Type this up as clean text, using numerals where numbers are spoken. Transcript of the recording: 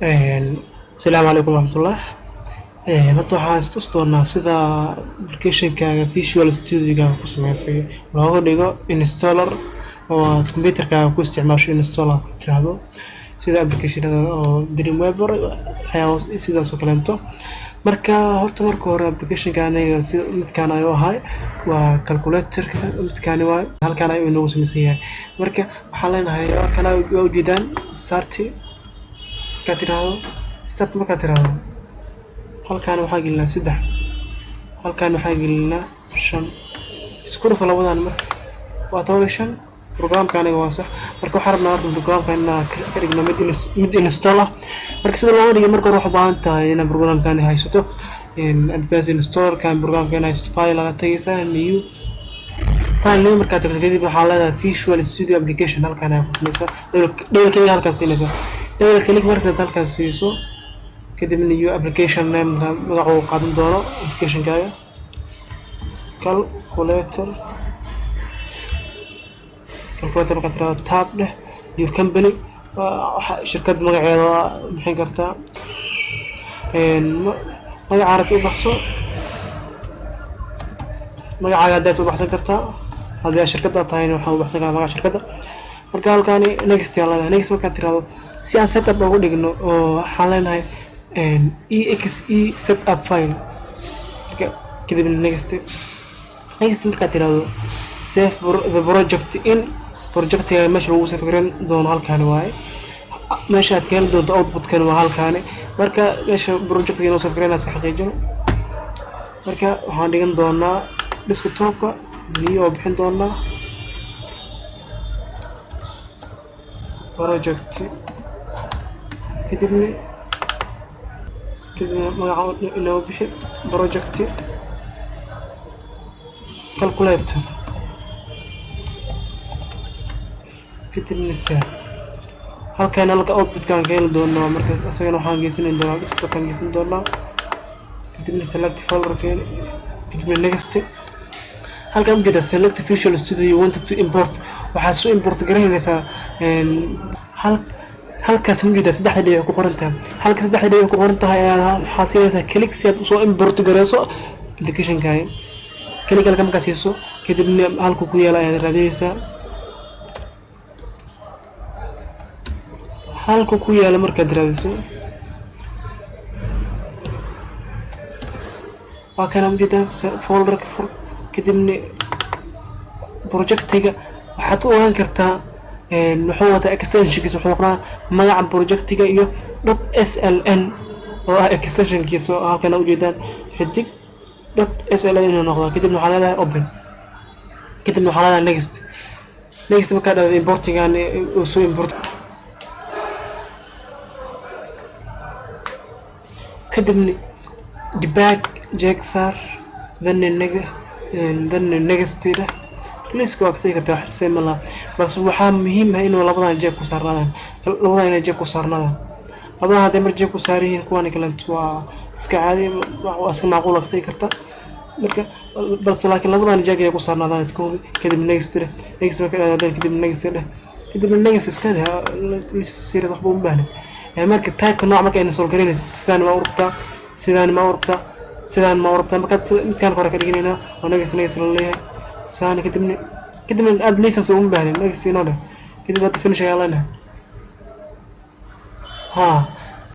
السلام عليكم ورحمة الله. Hadda waxaan istusi doonaa sida application-kaaga Visual Studio-ga ku samaysay looga dhigo installer oo aad computer-kaaga ku isticmaasho installer ku tiraahdo sida application-ada oo Dreamweaver sidaas oo kaleeto. Marka hore application-kan aniga sida midkaan ayuu ahay waa calculator-ka midkaan waa halkaan ayuu inoogu samaysan yahay. Marka waxaan leenahay halkaan waa ujeedaan start ka tiraahdo start marka tiraahdo halkaan waxaa gelinaa 3 halkaan waxaa gelinaa 5 isku dhuf labadan marka waa 15 programkan aniga waa sax marka waxaan rabnaa programkan inaan ka dhigno mid installer marka sida loo dhigo marka hore waxaa u baahan tahay in programkan haysato advanced installer kan programkan haysato file la tagaysaa new file marka tagto kadib waxaa leedahay Visual Studio application halkaan ayaa ku filaysaa dheelkeeda halkaan siinaysaa dheelkeeda marka halkaan siiso kadib new application name magaca qaadan doono application-kaaga calculator marka tiraahdo tab dheh your company shirkad magaceeda waa bixin kartaa magaca aad u baxso magacaaga aad u baxsan kartaa haddii shirkadda tahay waxaa u baxsan kartaa magaca shirkadda marka halkaan next yaa leedahay next marka tiraahdo si aan setup ugu dhigno oo waxaan leenahay exe setup file kadib next marka tiraahdo save the project in project-ga meesha lagu save garan doono halkaan waaye meesha aad ka heli doonto output-kan waa halkaan marka meesha project-ga inoo save garanaysa xaqiijino marka waxaan dhigan doonaa desktop-ka new oo bixin doonaa project kadib magaca inoo bixi project calculator kadib nisaan halkaan output-kan ka heli doonaa marka asagana waxaan geysan doonaa desktop-kan geysan doonaa kadib select folder kadib next halkaan ujeeda select Visual Studio you wanted to import waxaa soo import garaynaysaa halkaas ujeeda 3 dhibic ku qoran tahay halka 3 dhibic ku qoran tahay waxaa siinaysaa click si aad soo import garayso application-kaaga click halka markaad siiso kadibna halka ku yaala ayaad raadinaysaa halka ku yaala markaad raadiso waa kana ujeeda folder kadibna project-ga waxaad u ogaan kartaa wuxuu wataa extension-kiisa wuxuu noqdaa magaca project-ga iyo .sln oo ah extension-kiisa halkaan ujeedaan xidig .sln inuu noqdo kadibna waxaa leedahay open kadibna waxaa leedahay next markaa dhahdo importing-gan uu soo import kadibna debug jexar then next liiska waa ka tagi kartaa wax xisaab ma laha balse waxaa muhiim ah inuu labadan jeeb ku saarnaadaan labadan hadday mar jeeb ku saaran yihiin kuwan kale waa iska caadi waa iska macquul ka tagi kartaa marka balse laakiin labadan jeeb ay ku saarnaadaan iska hubi kadib next marka aad kadib next iska series waxba u baahnid marka type nooc marka ay soo gareynayso sidaan ma urubtaa marka midkaan hore ka dhiganayna oo next la leeyahay saan kadibna aad liisas ugu baahneen next inoo dheh kadib aad finish ayaa leenahay